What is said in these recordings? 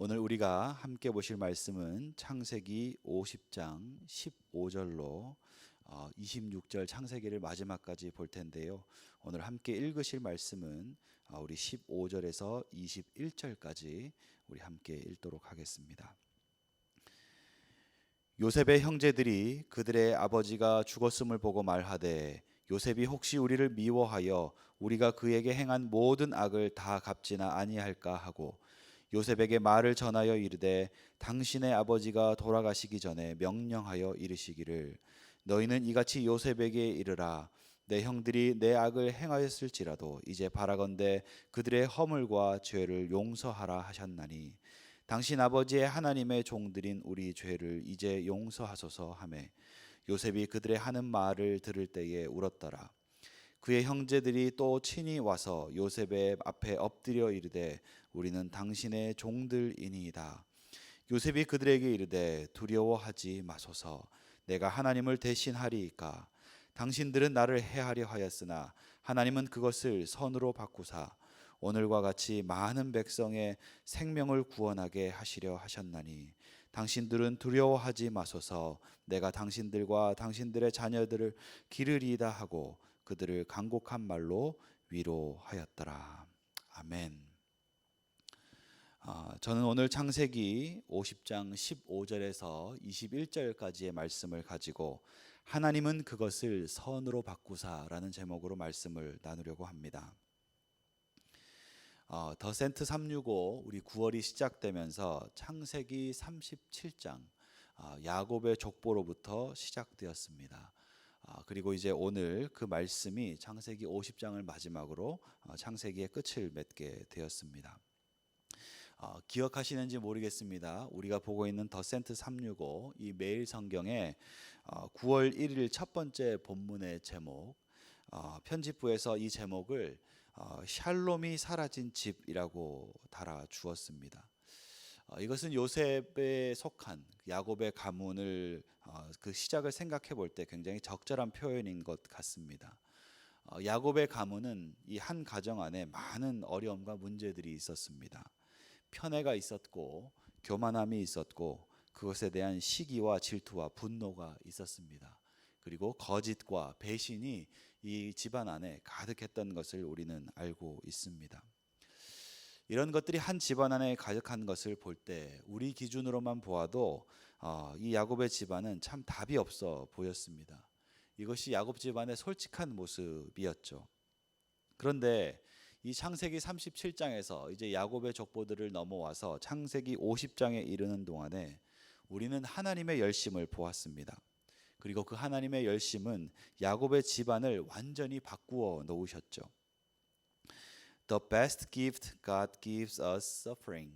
오늘 우리가 함께 보실 말씀은 창세기 50장 15절로 26절 창세기를 마지막까지 볼 텐데요. 오늘 함께 읽으실 말씀은 우리 15절에서 21절까지 우리 함께 읽도록 하겠습니다. 요셉의 형제들이 그들의 아버지가 죽었음을 보고 말하되 요셉이 혹시 우리를 미워하여 우리가 그에게 행한 모든 악을 다 갚지나 아니할까 하고 요셉에게 말을 전하여 이르되 당신의 아버지가 돌아가시기 전에 명령하여 이르시기를 너희는 이같이 요셉에게 이르라 내 형들이 내 악을 행하였을지라도 이제 바라건대 그들의 허물과 죄를 용서하라 하셨나니 당신 아버지의 하나님의 종들인 우리 죄를 이제 용서하소서 하매 요셉이 그들의 하는 말을 들을 때에 울었더라. 그의 형제들이 또 친히 와서 요셉의 앞에 엎드려 이르되 우리는 당신의 종들이니이다. 요셉이 그들에게 이르되 두려워하지 마소서. 내가 하나님을 대신하리이까. 당신들은 나를 해하려 하였으나 하나님은 그것을 선으로 바꾸사 오늘과 같이 많은 백성의 생명을 구원하게 하시려 하셨나니 당신들은 두려워하지 마소서. 내가 당신들과 당신들의 자녀들을 기르리이다 하고 그들을 간곡한 말로 위로하였더라. 아멘. 저는 오늘 창세기 50장 15절에서 21절까지의 말씀을 가지고 하나님은 그것을 선으로 바꾸사라는 제목으로 말씀을 나누려고 합니다. 더 센트 365 우리 9월이 시작되면서 창세기 37장 야곱의 족보로부터 시작되었습니다. 그리고 이제 오늘 그 말씀이 창세기 50장을 마지막으로 창세기의 끝을 맺게 되었습니다. 기억하시는지 모르겠습니다. 우리가 보고 있는 더 센트 365 이 매일 성경에 9월 1일 첫 번째 본문의 제목 편집부에서 이 제목을 샬롬이 사라진 집이라고 달아 주었습니다. 이것은 요셉에 속한 야곱의 가문을 그 시작을 생각해 볼 때 굉장히 적절한 표현인 것 같습니다. 야곱의 가문은 이 한 가정 안에 많은 어려움과 문제들이 있었습니다. 편애가 있었고 교만함이 있었고 그것에 대한 시기와 질투와 분노가 있었습니다. 그리고 거짓과 배신이 이 집안 안에 가득했던 것을 우리는 알고 있습니다. 이런 것들이 한 집안 안에 가득한 것을 볼 때 우리 기준으로만 보아도 이 야곱의 집안은 참 답이 없어 보였습니다. 이것이 야곱 집안의 솔직한 모습이었죠. 그런데 이 창세기 37장에서 이제 야곱의 족보들을 넘어와서 창세기 50장에 이르는 동안에 우리는 하나님의 열심을 보았습니다. 그리고 그 하나님의 열심은 야곱의 집안을 완전히 바꾸어 놓으셨죠. The best gift God gives us suffering.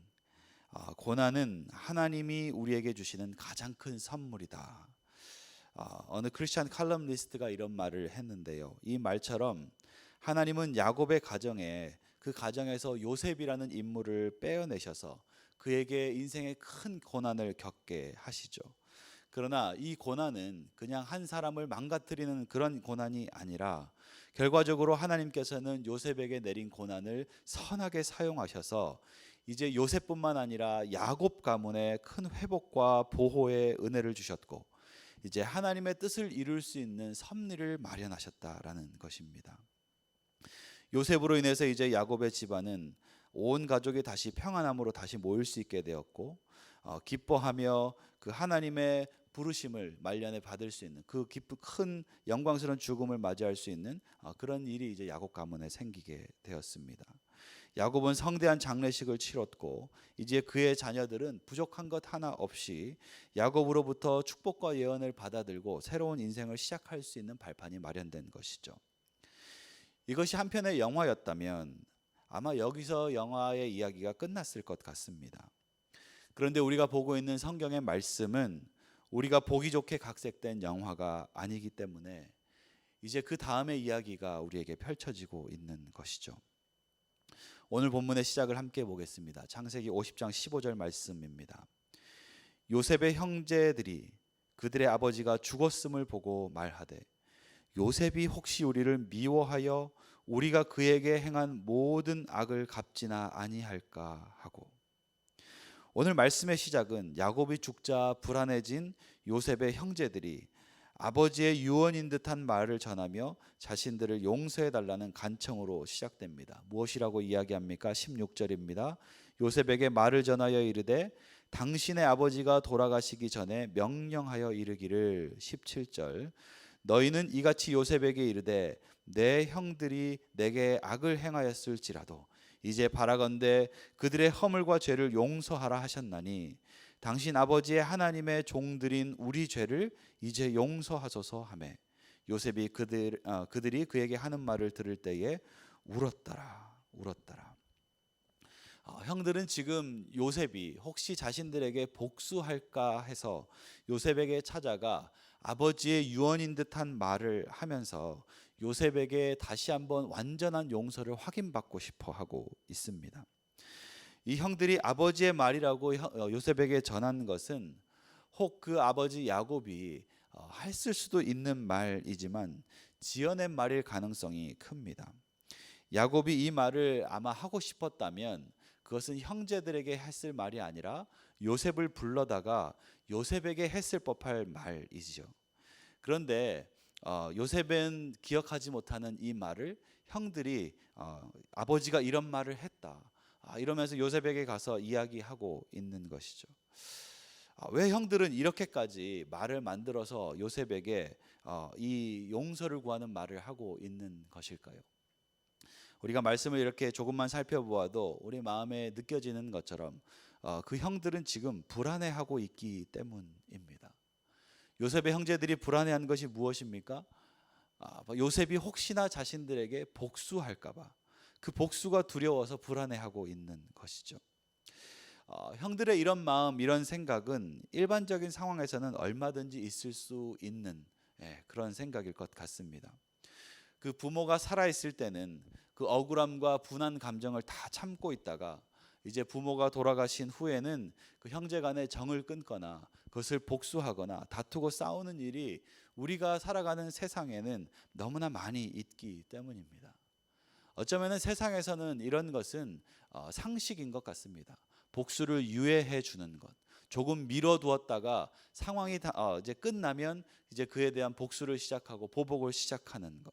고난은 하나님이 우리에게 주시는 가장 큰 선물이다. 어느 크리스찬 칼럼니스트가 이런 말을 했는데요. 이 말처럼 하나님은 야곱의 가정에 그 가정에서 요셉이라는 인물을 빼어내셔서 그에게 인생의 큰 고난을 겪게 하시죠. 그러나 이 고난은 그냥 한 사람을 망가뜨리는 그런 고난이 아니라 결과적으로 하나님께서는 요셉에게 내린 고난을 선하게 사용하셔서 이제 요셉뿐만 아니라 야곱 가문에 큰 회복과 보호의 은혜를 주셨고 이제 하나님의 뜻을 이룰 수 있는 섭리를 마련하셨다라는 것입니다. 요셉으로 인해서 이제 야곱의 집안은 온 가족이 다시 평안함으로 다시 모일 수 있게 되었고 기뻐하며 그 하나님의 부르심을 말년에 받을 수 있는 그 기쁜 큰 영광스러운 죽음을 맞이할 수 있는 그런 일이 이제 야곱 가문에 생기게 되었습니다. 야곱은 성대한 장례식을 치렀고 이제 그의 자녀들은 부족한 것 하나 없이 야곱으로부터 축복과 예언을 받아들고 새로운 인생을 시작할 수 있는 발판이 마련된 것이죠. 이것이 한편의 영화였다면 아마 여기서 영화의 이야기가 끝났을 것 같습니다. 그런데 우리가 보고 있는 성경의 말씀은 우리가 보기 좋게 각색된 영화가 아니기 때문에 이제 그 다음의 이야기가 우리에게 펼쳐지고 있는 것이죠. 오늘 본문의 시작을 함께 보겠습니다. 창세기 50장 15절 말씀입니다. 요셉의 형제들이 그들의 아버지가 죽었음을 보고 말하되 요셉이 혹시 우리를 미워하여 우리가 그에게 행한 모든 악을 갚지나 아니할까 하고 오늘 말씀의 시작은 야곱이 죽자 불안해진 요셉의 형제들이 아버지의 유언인 듯한 말을 전하며 자신들을 용서해 달라는 간청으로 시작됩니다. 무엇이라고 이야기합니까? 16절입니다. 요셉에게 말을 전하여 이르되 당신의 아버지가 돌아가시기 전에 명령하여 이르기를. 17절 너희는 이같이 요셉에게 이르되 내 형들이 내게 악을 행하였을지라도 이제 바라건대 그들의 허물과 죄를 용서하라 하셨나니 당신 아버지의 하나님의 종들인 우리 죄를 이제 용서하소서 하매 요셉이 그들이 그에게 하는 말을 들을 때에 울었더라. 형들은 지금 요셉이 혹시 자신들에게 복수할까 해서 요셉에게 찾아가 아버지의 유언인 듯한 말을 하면서 요셉에게 다시 한번 완전한 용서를 확인받고 싶어 하고 있습니다. 이 형들이 아버지의 말이라고 요셉에게 전한 것은 혹 그 아버지 야곱이 했을 수도 있는 말이지만 지어낸 말일 가능성이 큽니다. 야곱이 이 말을 아마 하고 싶었다면 그것은 형제들에게 했을 말이 아니라 요셉을 불러다가 요셉에게 했을 법할 말이죠. 그런데 요셉은 기억하지 못하는 이 말을 형들이 아버지가 이런 말을 했다 이러면서 요셉에게 가서 이야기하고 있는 것이죠. 왜 형들은 이렇게까지 말을 만들어서 요셉에게 이 용서를 구하는 말을 하고 있는 것일까요? 우리가 말씀을 이렇게 조금만 살펴보아도 우리 마음에 느껴지는 것처럼 그 형들은 지금 불안해하고 있기 때문입니다. 요셉의 형제들이 불안해한 것이 무엇입니까? 요셉이 혹시나 자신들에게 복수할까봐 그 복수가 두려워서 불안해하고 있는 것이죠. 형들의 이런 마음, 이런 생각은 일반적인 상황에서는 얼마든지 있을 수 있는 그런 생각일 것 같습니다. 그 부모가 살아있을 때는 그 억울함과 분한 감정을 다 참고 있다가 이제 부모가 돌아가신 후에는 그 형제 간의 정을 끊거나 그것을 복수하거나 다투고 싸우는 일이 우리가 살아가는 세상에는 너무나 많이 있기 때문입니다. 어쩌면 세상에서는 이런 것은 상식인 것 같습니다. 복수를 유예해 주는 것, 조금 미뤄두었다가 상황이 이제 끝나면 이제 그에 대한 복수를 시작하고 보복을 시작하는 것.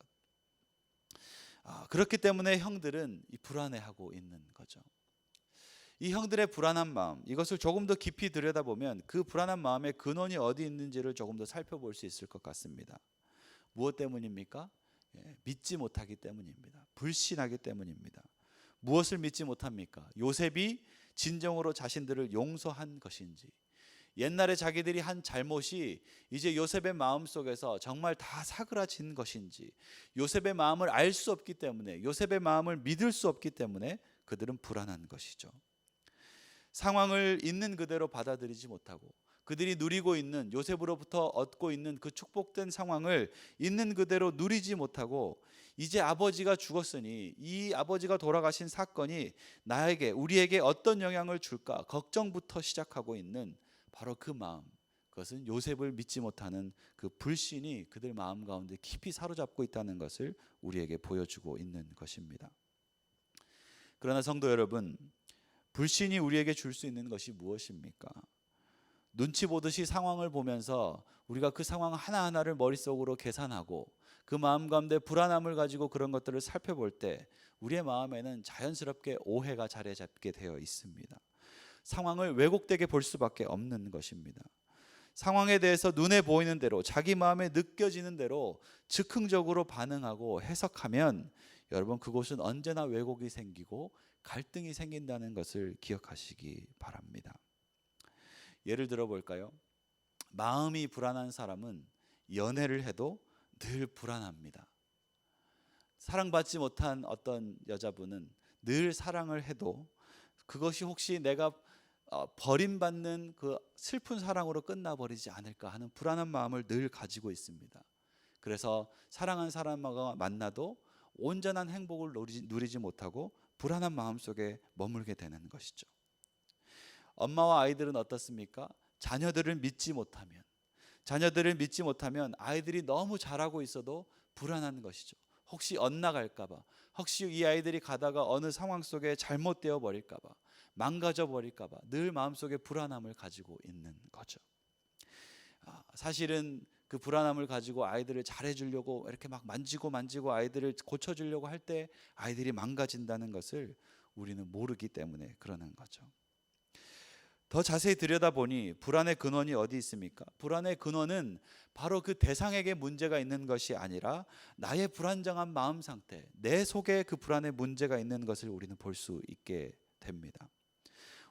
그렇기 때문에 형들은 불안해하고 있는 거죠. 이 형들의 불안한 마음, 이것을 조금 더 깊이 들여다보면 그 불안한 마음의 근원이 어디 있는지를 조금 더 살펴볼 수 있을 것 같습니다. 무엇 때문입니까? 믿지 못하기 때문입니다. 불신하기 때문입니다. 무엇을 믿지 못합니까? 요셉이 진정으로 자신들을 용서한 것인지, 옛날에 자기들이 한 잘못이 이제 요셉의 마음속에서 정말 다 사그라진 것인지, 요셉의 마음을 알 수 없기 때문에, 요셉의 마음을 믿을 수 없기 때문에 그들은 불안한 것이죠. 상황을 있는 그대로 받아들이지 못하고 그들이 누리고 있는, 요셉으로부터 얻고 있는 그 축복된 상황을 있는 그대로 누리지 못하고 이제 아버지가 죽었으니 이 아버지가 돌아가신 사건이 나에게, 우리에게 어떤 영향을 줄까 걱정부터 시작하고 있는 바로 그 마음, 그것은 요셉을 믿지 못하는 그 불신이 그들 마음 가운데 깊이 사로잡고 있다는 것을 우리에게 보여주고 있는 것입니다. 그러나 성도 여러분, 불신이 우리에게 줄 수 있는 것이 무엇입니까? 눈치 보듯이 상황을 보면서 우리가 그 상황 하나하나를 머릿속으로 계산하고 그 마음 가운데 불안함을 가지고 그런 것들을 살펴볼 때 우리의 마음에는 자연스럽게 오해가 자리 잡게 되어 있습니다. 상황을 왜곡되게 볼 수밖에 없는 것입니다. 상황에 대해서 눈에 보이는 대로, 자기 마음에 느껴지는 대로 즉흥적으로 반응하고 해석하면 여러분, 그곳은 언제나 왜곡이 생기고 갈등이 생긴다는 것을 기억하시기 바랍니다. 예를 들어 볼까요? 마음이 불안한 사람은 연애를 해도 늘 불안합니다. 사랑받지 못한 어떤 여자분은 늘 사랑을 해도 그것이 혹시 내가 버림받는 그 슬픈 사랑으로 끝나버리지 않을까 하는 불안한 마음을 늘 가지고 있습니다. 그래서 사랑한 사람과 만나도 온전한 행복을 누리지 못하고 불안한 마음 속에 머물게 되는 것이죠. 엄마와 아이들은 어떻습니까? 자녀들을 믿지 못하면 아이들이 너무 잘하고 있어도 불안한 것이죠. 혹시 엇나갈까 봐, 혹시 이 아이들이 가다가 어느 상황 속에 잘못되어 버릴까 봐, 망가져 버릴까 봐 늘 마음속에 불안함을 가지고 있는 거죠. 사실은 그 불안함을 가지고 아이들을 잘해주려고 이렇게 막 만지고 아이들을 고쳐주려고 할 때 아이들이 망가진다는 것을 우리는 모르기 때문에 그러는 거죠. 더 자세히 들여다보니 불안의 근원이 어디 있습니까? 불안의 근원은 바로 그 대상에게 문제가 있는 것이 아니라 나의 불안정한 마음 상태, 내 속에 그 불안의 문제가 있는 것을 우리는 볼 수 있게 됩니다.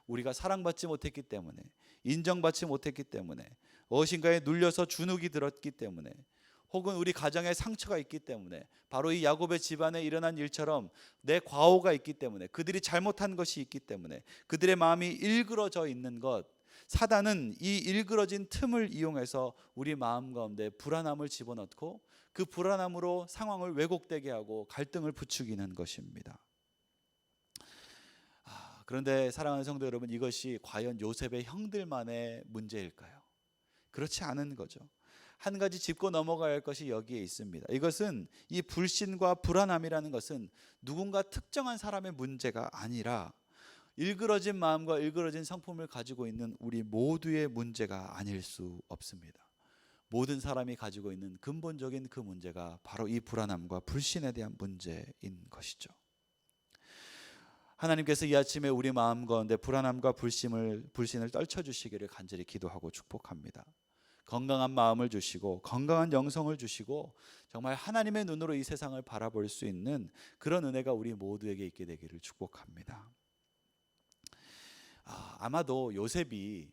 우리가 사랑받지 못했기 때문에, 인정받지 못했기 때문에, 무엇인가에 눌려서 주눅이 들었기 때문에, 혹은 우리 가정에 상처가 있기 때문에, 바로 이 야곱의 집안에 일어난 일처럼 내 과오가 있기 때문에, 그들이 잘못한 것이 있기 때문에 그들의 마음이 일그러져 있는 것, 사단은 이 일그러진 틈을 이용해서 우리 마음 가운데 불안함을 집어넣고 그 불안함으로 상황을 왜곡되게 하고 갈등을 부추기는 것입니다. 그런데 사랑하는 성도 여러분, 이것이 과연 요셉의 형들만의 문제일까요? 그렇지 않은 거죠. 한 가지 짚고 넘어가야 할 것이 여기에 있습니다. 이것은 이 불신과 불안함이라는 것은 누군가 특정한 사람의 문제가 아니라 일그러진 마음과 일그러진 성품을 가지고 있는 우리 모두의 문제가 아닐 수 없습니다. 모든 사람이 가지고 있는 근본적인 그 문제가 바로 이 불안함과 불신에 대한 문제인 것이죠. 하나님께서 이 아침에 우리 마음 가운데 불안함과 불신을 떨쳐주시기를 간절히 기도하고 축복합니다. 건강한 마음을 주시고 건강한 영성을 주시고 정말 하나님의 눈으로 이 세상을 바라볼 수 있는 그런 은혜가 우리 모두에게 있게 되기를 축복합니다. 아마도 요셉이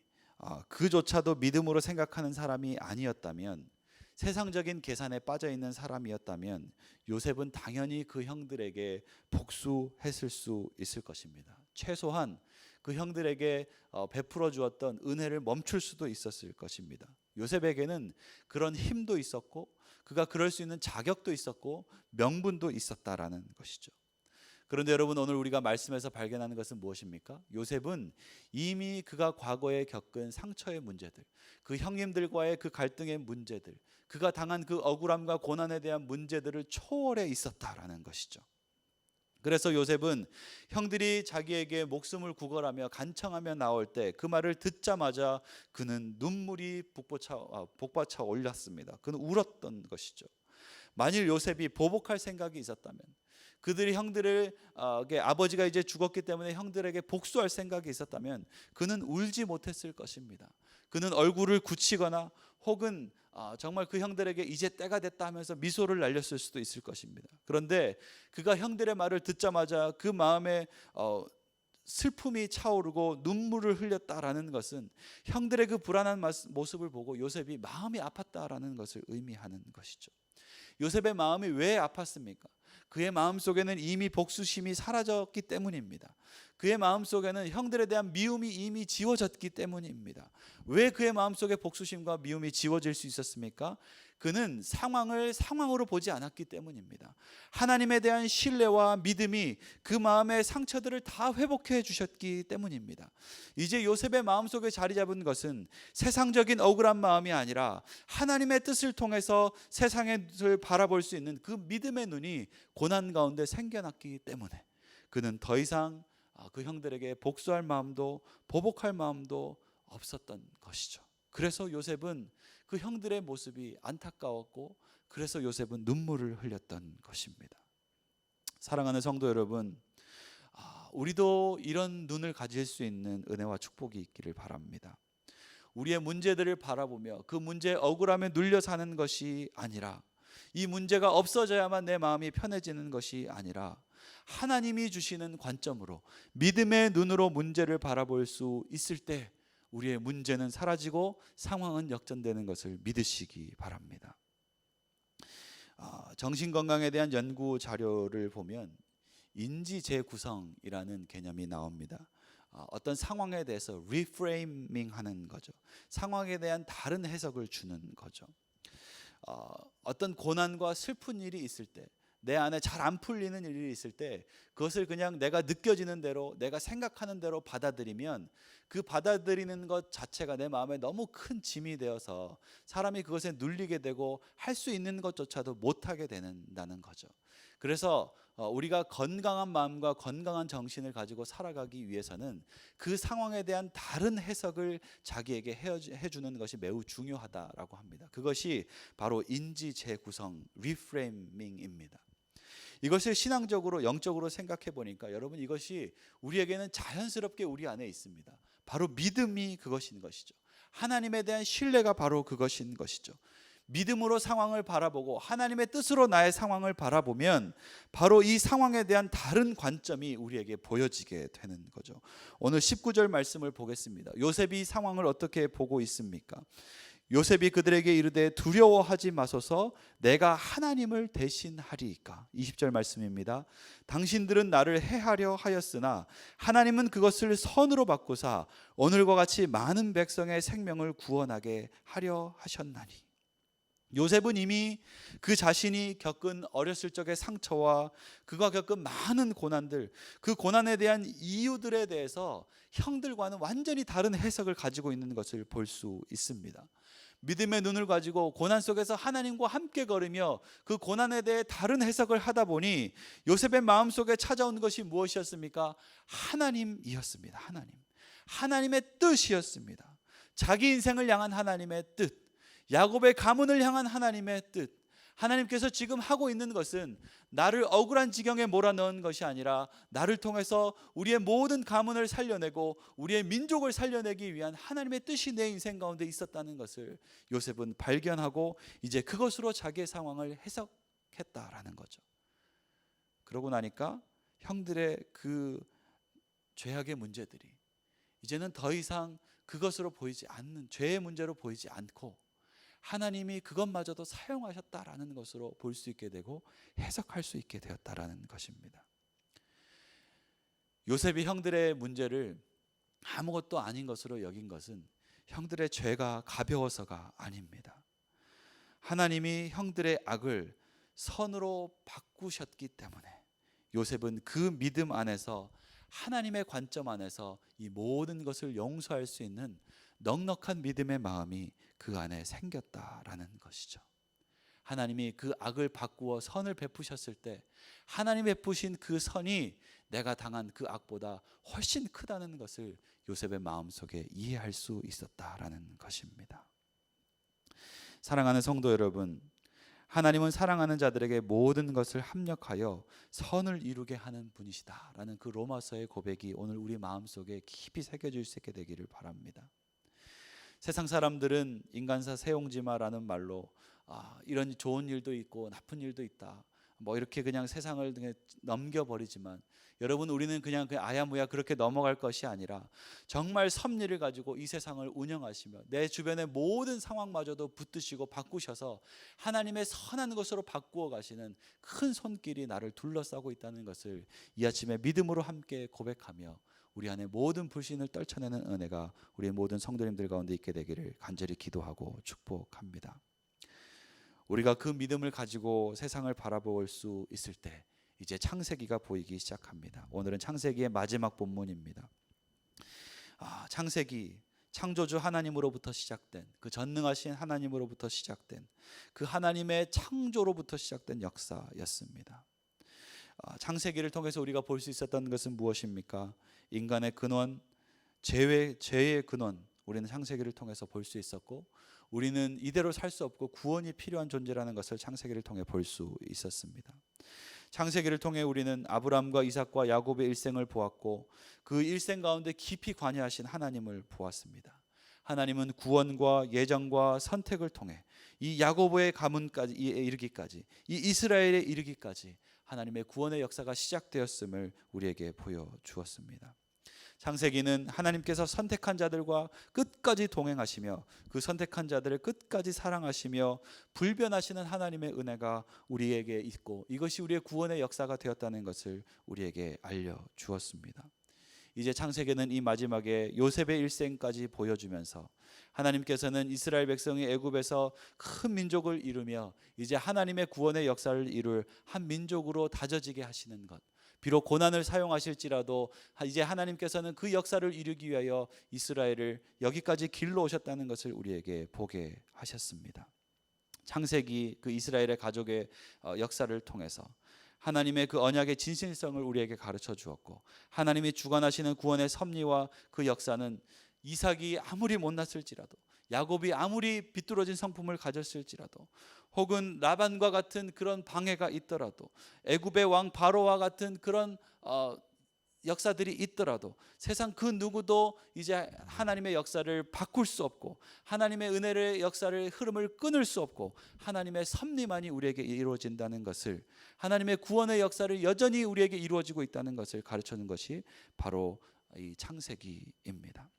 그조차도 믿음으로 생각하는 사람이 아니었다면, 세상적인 계산에 빠져있는 사람이었다면 요셉은 당연히 그 형들에게 복수했을 수 있을 것입니다. 최소한 그 형들에게 베풀어 주었던 은혜를 멈출 수도 있었을 것입니다. 요셉에게는 그런 힘도 있었고 그가 그럴 수 있는 자격도 있었고 명분도 있었다라는 것이죠. 그런데 여러분, 오늘 우리가 말씀에서 발견하는 것은 무엇입니까? 요셉은 이미 그가 과거에 겪은 상처의 문제들, 그 형님들과의 그 갈등의 문제들, 그가 당한 그 억울함과 고난에 대한 문제들을 초월해 있었다라는 것이죠. 그래서 요셉은 형들이 자기에게 목숨을 구걸하며 간청하며 나올 때 그 말을 듣자마자 그는 눈물이 복받쳐 올랐습니다. 그는 울었던 것이죠. 만일 요셉이 보복할 생각이 있었다면, 그들이 형들을 아버지가 이제 죽었기 때문에 형들에게 복수할 생각이 있었다면 그는 울지 못했을 것입니다. 그는 얼굴을 굳히거나 혹은 정말 그 형들에게 이제 때가 됐다 하면서 미소를 날렸을 수도 있을 것입니다. 그런데 그가 형들의 말을 듣자마자 그 마음에 슬픔이 차오르고 눈물을 흘렸다라는 것은 형들의 그 불안한 모습을 보고 요셉이 마음이 아팠다라는 것을 의미하는 것이죠. 요셉의 마음이 왜 아팠습니까? 그의 마음속에는 이미 복수심이 사라졌기 때문입니다. 그의 마음속에는 형들에 대한 미움이 이미 지워졌기 때문입니다. 왜 그의 마음속에 복수심과 미움이 지워질 수 있었습니까? 그는 상황을 상황으로 보지 않았기 때문입니다. 하나님에 대한 신뢰와 믿음이 그 마음의 상처들을 다 회복해 주셨기 때문입니다. 이제 요셉의 마음속에 자리 잡은 것은 세상적인 억울한 마음이 아니라 하나님의 뜻을 통해서 세상을 바라볼 수 있는 그 믿음의 눈이 고난 가운데 생겨났기 때문에 그는 더 이상 그 형들에게 복수할 마음도 보복할 마음도 없었던 것이죠. 그래서 요셉은 그 형들의 모습이 안타까웠고, 그래서 요셉은 눈물을 흘렸던 것입니다. 사랑하는 성도 여러분, 우리도 이런 눈을 가질 수 있는 은혜와 축복이 있기를 바랍니다. 우리의 문제들을 바라보며 그 문제에 억울함에 눌려 사는 것이 아니라, 이 문제가 없어져야만 내 마음이 편해지는 것이 아니라 하나님이 주시는 관점으로 믿음의 눈으로 문제를 바라볼 수 있을 때 우리의 문제는 사라지고 상황은 역전되는 것을 믿으시기 바랍니다. 정신건강에 대한 연구 자료를 보면 인지 재구성이라는 개념이 나옵니다. 어떤 상황에 대해서 리프레이밍 하는 거죠. 상황에 대한 다른 해석을 주는 거죠. 어떤 고난과 슬픈 일이 있을 때, 내 안에 잘 안 풀리는 일이 있을 때 그것을 그냥 내가 느껴지는 대로, 내가 생각하는 대로 받아들이면 그 받아들이는 것 자체가 내 마음에 너무 큰 짐이 되어서 사람이 그것에 눌리게 되고 할 수 있는 것조차도 못하게 된다는 거죠. 그래서 우리가 건강한 마음과 건강한 정신을 가지고 살아가기 위해서는 그 상황에 대한 다른 해석을 자기에게 해주는 것이 매우 중요하다라고 합니다. 그것이 바로 인지 재구성, 리프레이밍입니다. 이것을 신앙적으로 영적으로 생각해 보니까 여러분, 이것이 우리에게는 자연스럽게 우리 안에 있습니다. 바로 믿음이 그것인 것이죠. 하나님에 대한 신뢰가 바로 그것인 것이죠. 믿음으로 상황을 바라보고 하나님의 뜻으로 나의 상황을 바라보면 바로 이 상황에 대한 다른 관점이 우리에게 보여지게 되는 거죠. 오늘 19절 말씀을 보겠습니다. 요셉이 상황을 어떻게 보고 있습니까? 요셉이 그들에게 이르되 두려워하지 마소서, 내가 하나님을 대신하리이까. 20절 말씀입니다. 당신들은 나를 해하려 하였으나 하나님은 그것을 선으로 바꾸사 오늘과 같이 많은 백성의 생명을 구원하게 하려 하셨나니. 요셉은 이미 그 자신이 겪은 어렸을 적의 상처와 그가 겪은 많은 고난들, 그 고난에 대한 이유들에 대해서 형들과는 완전히 다른 해석을 가지고 있는 것을 볼 수 있습니다. 믿음의 눈을 가지고 고난 속에서 하나님과 함께 걸으며 그 고난에 대해 다른 해석을 하다 보니 요셉의 마음속에 찾아온 것이 무엇이었습니까? 하나님이었습니다. 하나님의 뜻이었습니다. 자기 인생을 향한 하나님의 뜻, 야곱의 가문을 향한 하나님의 뜻. 하나님께서 지금 하고 있는 것은 나를 억울한 지경에 몰아넣은 것이 아니라 나를 통해서 우리의 모든 가문을 살려내고 우리의 민족을 살려내기 위한 하나님의 뜻이 내 인생 가운데 있었다는 것을 요셉은 발견하고 이제 그것으로 자기의 상황을 해석했다라는 거죠. 그러고 나니까 형들의 그 죄악의 문제들이 이제는 더 이상 그것으로 보이지 않는, 죄의 문제로 보이지 않고 하나님이 그것마저도 사용하셨다라는 것으로 볼 수 있게 되고 해석할 수 있게 되었다라는 것입니다. 요셉이 형들의 문제를 아무것도 아닌 것으로 여긴 것은 형들의 죄가 가벼워서가 아닙니다. 하나님이 형들의 악을 선으로 바꾸셨기 때문에 요셉은 그 믿음 안에서, 하나님의 관점 안에서 이 모든 것을 용서할 수 있는 넉넉한 믿음의 마음이 그 안에 생겼다라는 것이죠. 하나님이 그 악을 바꾸어 선을 베푸셨을 때 하나님 베푸신 그 선이 내가 당한 그 악보다 훨씬 크다는 것을 요셉의 마음속에 이해할 수 있었다라는 것입니다. 사랑하는 성도 여러분, 하나님은 사랑하는 자들에게 모든 것을 합력하여 선을 이루게 하는 분이시다라는 그 로마서의 고백이 오늘 우리 마음속에 깊이 새겨질 수 있게 되기를 바랍니다. 세상 사람들은 인간사 세용지마라는 말로 이런 좋은 일도 있고 나쁜 일도 있다, 뭐 이렇게 그냥 세상을 넘겨버리지만 여러분, 우리는 그냥 아야무야 그렇게 넘어갈 것이 아니라 정말 섭리를 가지고 이 세상을 운영하시며 내 주변의 모든 상황마저도 붙드시고 바꾸셔서 하나님의 선한 것으로 바꾸어 가시는 큰 손길이 나를 둘러싸고 있다는 것을 이 아침에 믿음으로 함께 고백하며 우리 안에 모든 불신을 떨쳐내는 은혜가 우리 모든 성도님들 가운데 있게 되기를 간절히 기도하고 축복합니다. 우리가 그 믿음을 가지고 세상을 바라볼 수 있을 때 이제 창세기가 보이기 시작합니다. 오늘은 창세기의 마지막 본문입니다. 창세기, 창조주 하나님으로부터 시작된, 그 전능하신 하나님으로부터 시작된 그 하나님의 창조로부터 시작된 역사였습니다. 창세기를 통해서 우리가 볼 수 있었던 것은 무엇입니까? 인간의 근원, 죄의 근원, 우리는 창세기를 통해서 볼 수 있었고, 우리는 이대로 살 수 없고 구원이 필요한 존재라는 것을 창세기를 통해 볼 수 있었습니다. 창세기를 통해 우리는 아브라함과 이삭과 야곱의 일생을 보았고 그 일생 가운데 깊이 관여하신 하나님을 보았습니다. 하나님은 구원과 예정과 선택을 통해 이 야곱의 가문까지 이르기까지, 이 이스라엘에 이르기까지 하나님의 구원의 역사가 시작되었음을 우리에게 보여주었습니다. 창세기는 하나님께서 선택한 자들과 끝까지 동행하시며 그 선택한 자들을 끝까지 사랑하시며 불변하시는 하나님의 은혜가 우리에게 있고 이것이 우리의 구원의 역사가 되었다는 것을 우리에게 알려주었습니다. 이제 창세기는 이 마지막에 요셉의 일생까지 보여주면서 하나님께서는 이스라엘 백성이 애굽에서 큰 민족을 이루며 이제 하나님의 구원의 역사를 이룰 한 민족으로 다져지게 하시는 것, 비록 고난을 사용하실지라도 이제 하나님께서는 그 역사를 이루기 위하여 이스라엘을 여기까지 길러 오셨다는 것을 우리에게 보게 하셨습니다. 창세기 그 이스라엘의 가족의 역사를 통해서 하나님의 그 언약의 진실성을 우리에게 가르쳐 주었고, 하나님이 주관하시는 구원의 섭리와 그 역사는 이삭이 아무리 못났을지라도, 야곱이 아무리 비뚤어진 성품을 가졌을지라도, 혹은 라반과 같은 그런 방해가 있더라도, 애굽의 왕 바로와 같은 그런 역사들이 있더라도, 세상 그 누구도 이제 하나님의 역사를 바꿀 수 없고, 하나님의 은혜의 역사를 흐름을 끊을 수 없고, 하나님의 섭리만이 우리에게 이루어진다는 것을, 하나님의 구원의 역사를 여전히 우리에게 이루어지고 있다는 것을 가르쳐주는 것이 바로 이 창세기입니다.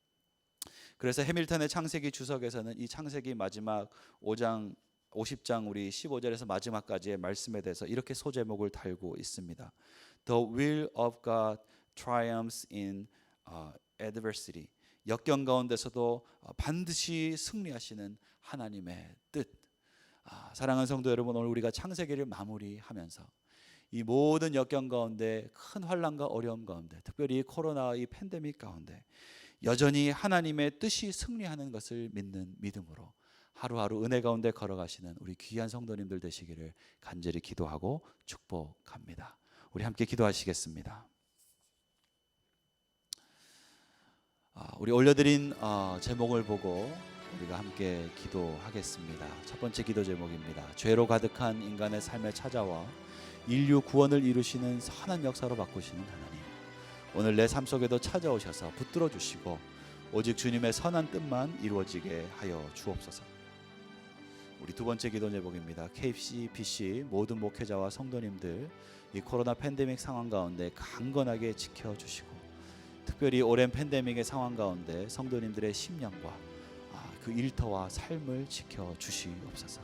그래서 해밀턴의 창세기 주석에서는 이 창세기 마지막 5장 50장 우리 15절에서 마지막까지의 말씀에 대해서 이렇게 소제목을 달고 있습니다. The will of God triumphs in adversity. 역경 가운데서도 반드시 승리하시는 하나님의 뜻. 사랑하는 성도 여러분, 오늘 우리가 창세기를 마무리하면서 이 모든 역경 가운데, 큰 환난과 어려움 가운데, 특별히 코로나 이 팬데믹 가운데 여전히 하나님의 뜻이 승리하는 것을 믿는 믿음으로 하루하루 은혜 가운데 걸어가시는 우리 귀한 성도님들 되시기를 간절히 기도하고 축복합니다. 우리 함께 기도하시겠습니다. 우리 올려드린 제목을 보고 우리가 함께 기도하겠습니다. 첫 번째 기도 제목입니다. 죄로 가득한 인간의 삶에 찾아와 인류 구원을 이루시는 선한 역사로 바꾸시는 하나님, 오늘 내 삶 속에도 찾아오셔서 붙들어 주시고 오직 주님의 선한 뜻만 이루어지게 하여 주옵소서. 우리 두 번째 기도 제목입니다. KCBC 모든 목회자와 성도님들 이 코로나 팬데믹 상황 가운데 강건하게 지켜주시고, 특별히 오랜 팬데믹의 상황 가운데 성도님들의 심령과 그 일터와 삶을 지켜주시옵소서.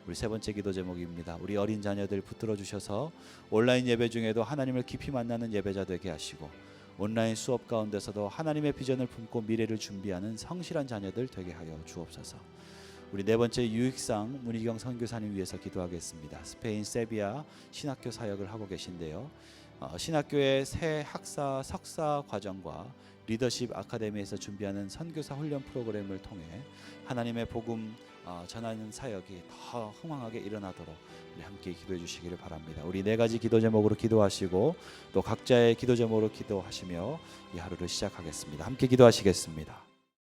우리 세 번째 기도 제목입니다. 우리 어린 자녀들 붙들어 주셔서 온라인 예배 중에도 하나님을 깊이 만나는 예배자 되게 하시고, 온라인 수업 가운데서도 하나님의 비전을 품고 미래를 준비하는 성실한 자녀들 되게 하여 주옵소서. 우리 네 번째 유익상 문희경 선교사님 위해서 기도하겠습니다. 스페인 세비야 신학교 사역을 하고 계신데요. 신학교의 새 학사 석사 과정과 리더십 아카데미에서 준비하는 선교사 훈련 프로그램을 통해 하나님의 복음 전하는 사역이 더 흥황하게 일어나도록 우리 함께 기도해 주시기를 바랍니다. 우리 네 가지 기도 제목으로 기도하시고 또 각자의 기도 제목으로 기도하시며 이 하루를 시작하겠습니다. 함께 기도하시겠습니다.